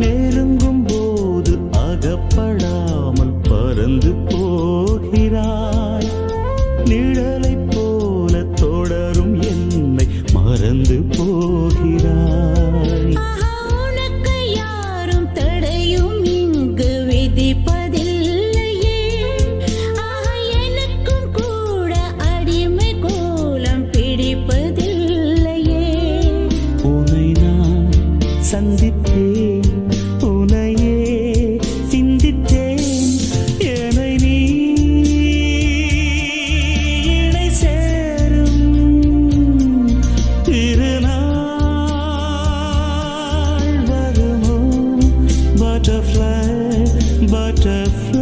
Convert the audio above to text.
நெருங்கும் போது அகப்படாமல் பறந்து போகிறாய். நிழலைப் போல தொடரும் என்னை மறந்து போகிறாய். உனக்கு யாரும் தடையும் இங்கு விதிப்பதில்லையே. எனக்கும் கூட அடிமை கோலம் பிடிப்பதில்லையே. உன்னை நான் சந்தித்தேன், உன்னையே சிந்தித்தேன். என்னை நீ இணை சேரும் திருநாள் வருமோ? Butterfly, butterfly.